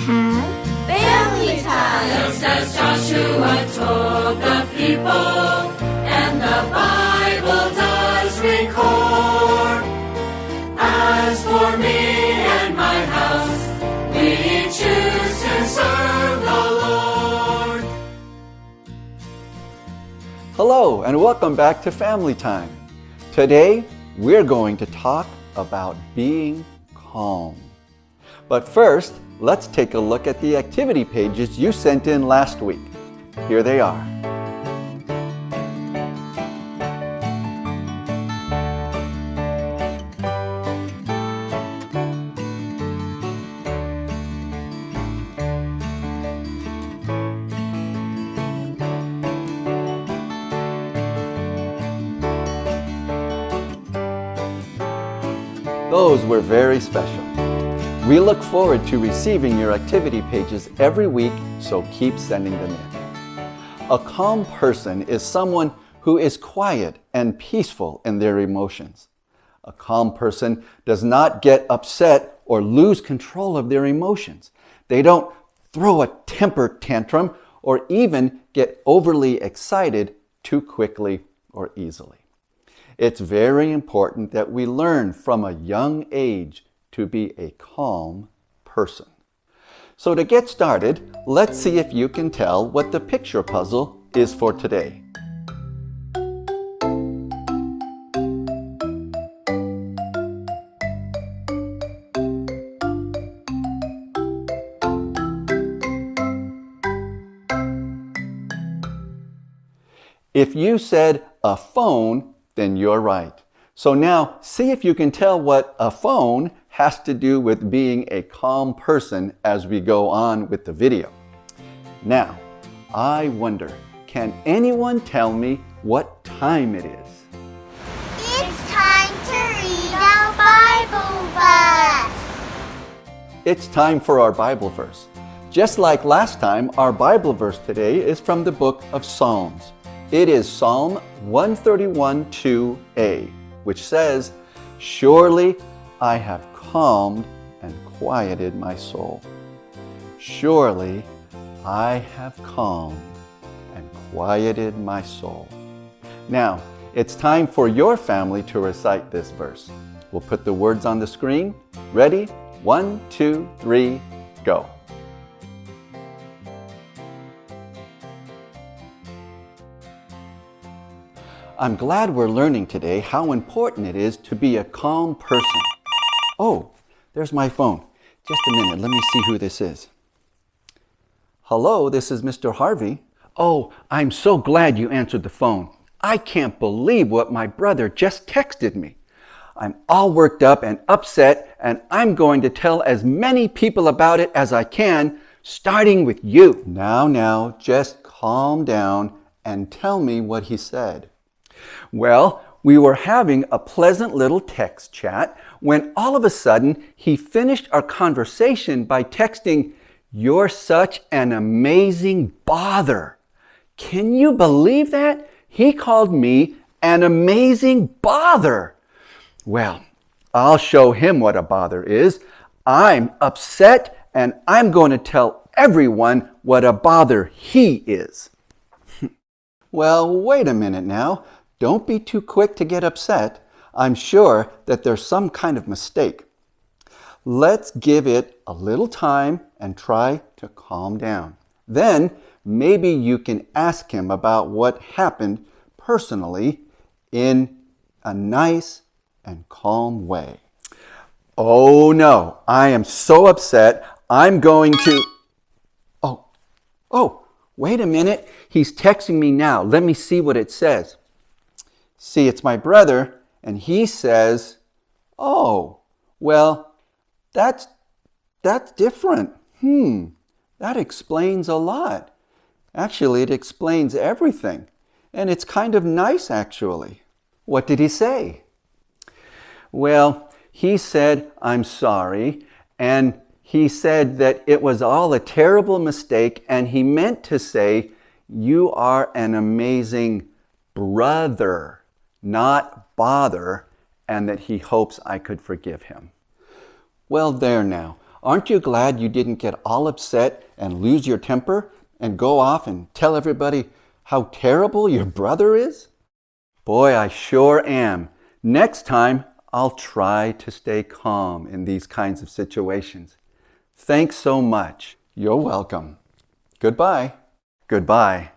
Family time! Just as Joshua told the people, and the Bible does record. As for me and my house, we choose to serve the Lord. Hello and welcome back to Family Time. Today we're going to talk about being calm. But first, let's take a look at the activity pages you sent in last week. Here they are. Those were very special. We look forward to receiving your activity pages every week, so keep sending them in. A calm person is someone who is quiet and peaceful in their emotions. A calm person does not get upset or lose control of their emotions. They don't throw a temper tantrum or even get overly excited too quickly or easily. It's very important that we learn from a young age to be a calm person. So to get started, let's see if you can tell what the picture puzzle is for today. If you said a phone, then you're right. So now, see if you can tell what a phone has to do with being a calm person as we go on with the video. Now, I wonder, can anyone tell me what time it is? It's time to read our Bible verse! It's time for our Bible verse. Just like last time, our Bible verse today is from the book of Psalms. It is Psalm 131:2a, which says, "Surely I have calmed and quieted my soul. Surely I have calmed and quieted my soul." Now, it's time for your family to recite this verse. We'll put the words on the screen. Ready? 1, 2, 3, go. I'm glad we're learning today how important it is to be a calm person. Oh, there's my phone. Just a minute, let me see who this is. Hello, this is Mr. Harvey. Oh, I'm so glad you answered the phone. I can't believe what my brother just texted me. I'm all worked up and upset, and I'm going to tell as many people about it as I can, starting with you. Now, just calm down and tell me what he said. Well, we were having a pleasant little text chat when all of a sudden he finished our conversation by texting, "You're such an amazing bother." Can you believe that? He called me an amazing bother. Well, I'll show him what a bother is. I'm upset and I'm going to tell everyone what a bother he is. Well, wait a minute now. Don't be too quick to get upset. I'm sure that there's some kind of mistake. Let's give it a little time and try to calm down. Then maybe you can ask him about what happened personally in a nice and calm way. Oh no, I am so upset. I'm going to... Oh, wait a minute. He's texting me now. Let me see what it says. See, it's my brother, and he says, "Oh, well, that's different. That explains a lot. Actually, it explains everything, and it's kind of nice, actually." What did he say? Well, he said, "I'm sorry," and he said that it was all a terrible mistake, and he meant to say, "You are an amazing brother, not bother," and that he hopes I could forgive him. Well, there now. Aren't you glad you didn't get all upset and lose your temper and go off and tell everybody how terrible your brother is? Boy, I sure am. Next time, I'll try to stay calm in these kinds of situations. Thanks so much. You're welcome. Goodbye. Goodbye.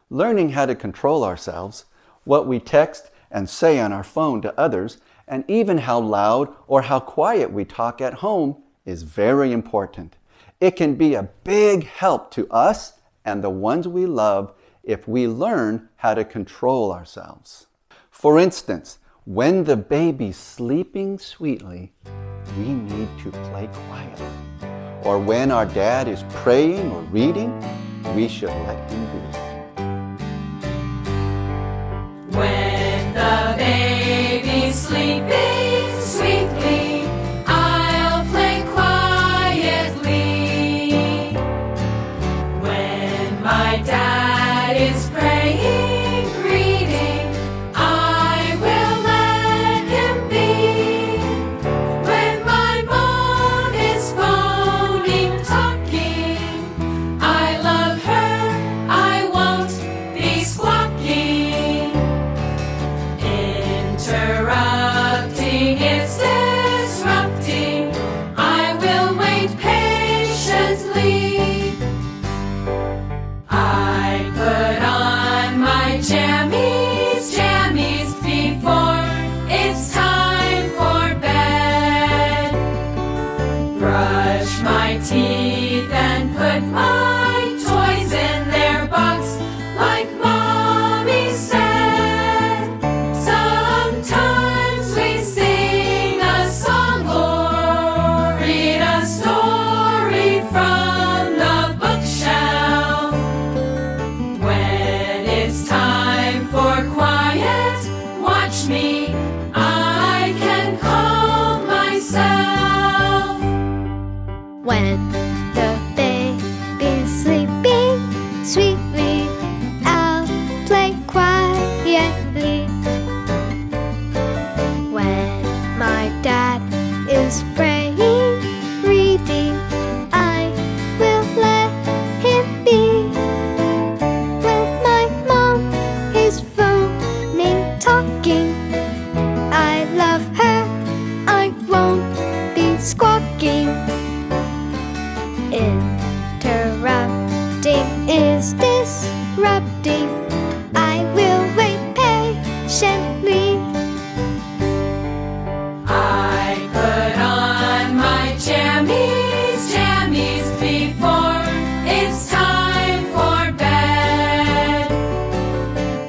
Learning how to control ourselves, what we text and say on our phone to others, and even how loud or how quiet we talk at home is very important. It can be a big help to us and the ones we love if we learn how to control ourselves. For instance, when the baby's sleeping sweetly, we need to play quietly. Or when our dad is praying or reading, we should let him be. When the baby's sleeping sweetly, I'll play quietly. When my dad is praying, reading, I will let him be. When my mom is phoning, talking, I love her, I won't be squawking. Interrupting is disrupting. I will wait patiently. I put on my jammies, jammies before it's time for bed. Brush my teeth and put my toys in their box like Mommy said. Sometimes we sing a song or read a story from the bookshelf. When it's time for quiet, watch me, I can calm myself. When the baby's sleeping sweetly, I'll play quietly. When my dad is praying, reading, I will let him be. When my mom is phoning, talking, I love her, I won't be squawking. Interrupting is disrupting. I will wait patiently. I put on my jammies, jammies before it's time for bed.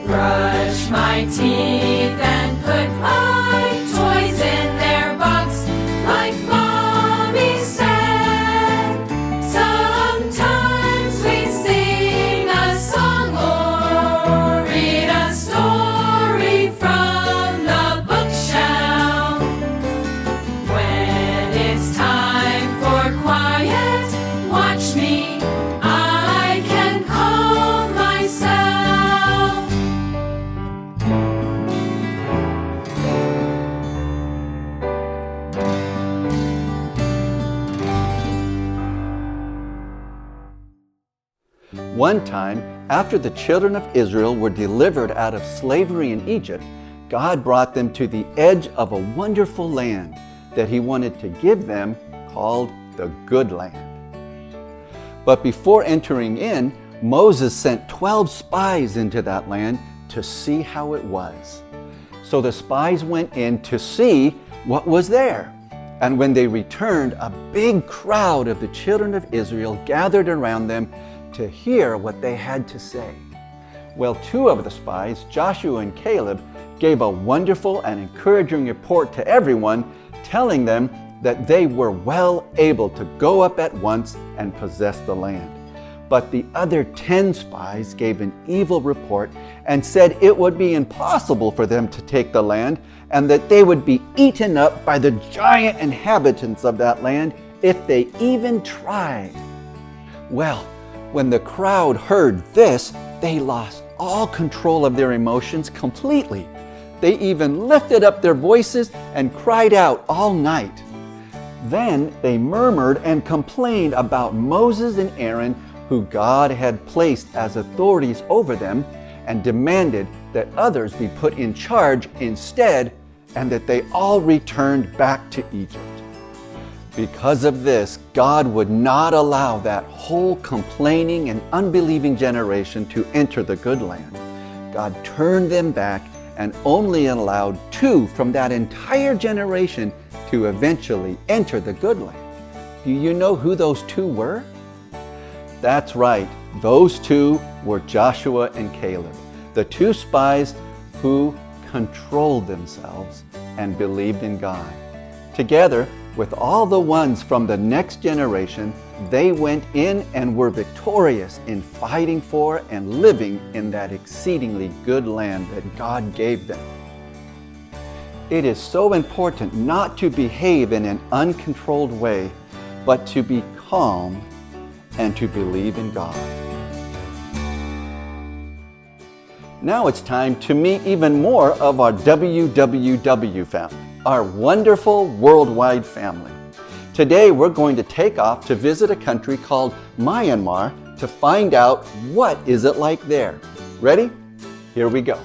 Brush my teeth and put my toys in their box like Mommy said. Sometimes we sing a song or read a story from the bookshelf. When it's time for quiet, watch me, I can calm myself. One time, after the children of Israel were delivered out of slavery in Egypt, God brought them to the edge of a wonderful land that He wanted to give them, called the Good Land. But before entering in, Moses sent 12 spies into that land to see how it was. So the spies went in to see what was there. And when they returned, a big crowd of the children of Israel gathered around them to hear what they had to say. Well, two of the spies, Joshua and Caleb, gave a wonderful and encouraging report to everyone, telling them that they were well able to go up at once and possess the land. But the other 10 spies gave an evil report and said it would be impossible for them to take the land and that they would be eaten up by the giant inhabitants of that land if they even tried. Well, when the crowd heard this, they lost all control of their emotions completely. They even lifted up their voices and cried out all night. Then they murmured and complained about Moses and Aaron, who God had placed as authorities over them, and demanded that others be put in charge instead, and that they all returned back to Egypt. Because of this, God would not allow that whole complaining and unbelieving generation to enter the good land. God turned them back and only allowed 2 from that entire generation to eventually enter the good land. Do you know who those 2 were? That's right, those 2 were Joshua and Caleb, the 2 spies who controlled themselves and believed in God. Together with all the ones from the next generation, they went in and were victorious in fighting for and living in that exceedingly good land that God gave them. It is so important not to behave in an uncontrolled way, but to be calm and to believe in God. Now it's time to meet even more of our WWW family, our wonderful worldwide family. Today we're going to take off to visit a country called Myanmar to find out what is it like there. Ready? Here we go.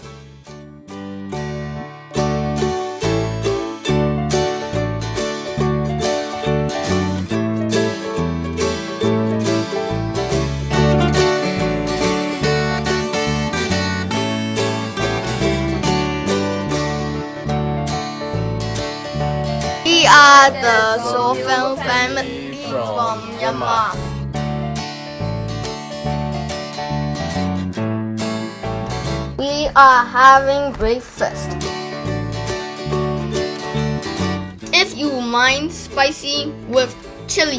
We are the Sofen family from Myanmar. We are having breakfast. If you mind spicy with chili.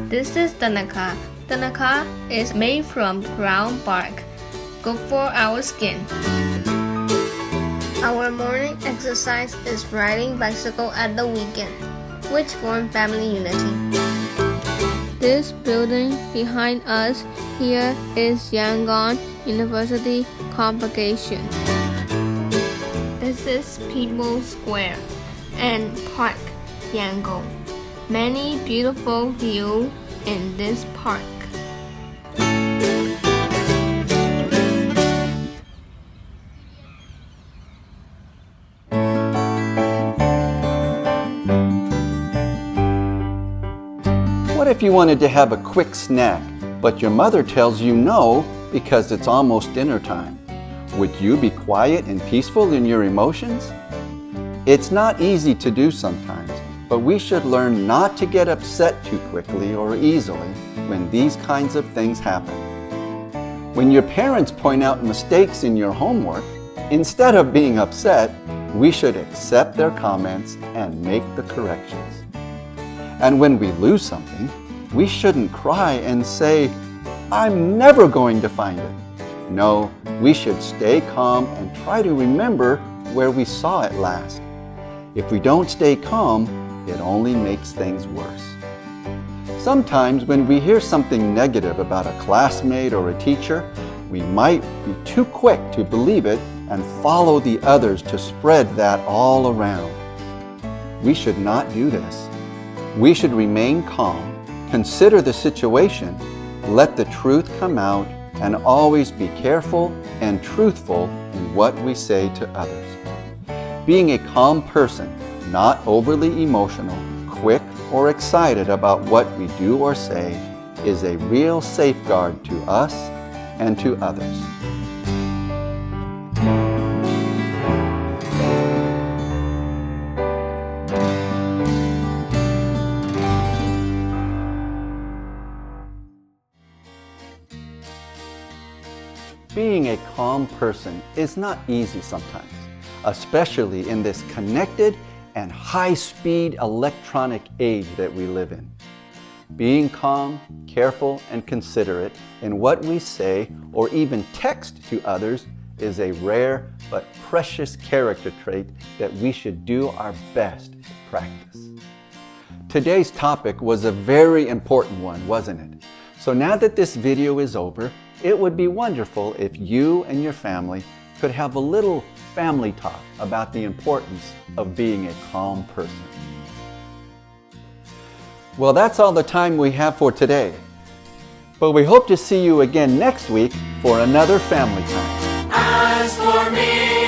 This is Tanaka. Tanaka is made from brown bark, good for our skin. Our morning exercise is riding bicycle at the weekend, which form family unity. This building behind us here is Yangon University Convocation. This is People Square and Park Yangon. Many beautiful views in this park. What if you wanted to have a quick snack, but your mother tells you no because it's almost dinner time? Would you be quiet and peaceful in your emotions? It's not easy to do sometimes, but we should learn not to get upset too quickly or easily when these kinds of things happen. When your parents point out mistakes in your homework, instead of being upset, we should accept their comments and make the corrections. And when we lose something, we shouldn't cry and say, "I'm never going to find it." No, we should stay calm and try to remember where we saw it last. If we don't stay calm, it only makes things worse. Sometimes when we hear something negative about a classmate or a teacher, we might be too quick to believe it and follow the others to spread that all around. We should not do this. We should remain calm, consider the situation, let the truth come out, and always be careful and truthful in what we say to others. Being a calm person, not overly emotional, quick, or excited about what we do or say, is a real safeguard to us and to others. Being a calm person is not easy sometimes, especially in this connected and high-speed electronic age that we live in. Being calm, careful, and considerate in what we say or even text to others is a rare but precious character trait that we should do our best to practice. Today's topic was a very important one, wasn't it? So now that this video is over, it would be wonderful if you and your family could have a little family talk about the importance of being a calm person. Well, that's all the time we have for today. But we hope to see you again next week for another family time. As for me,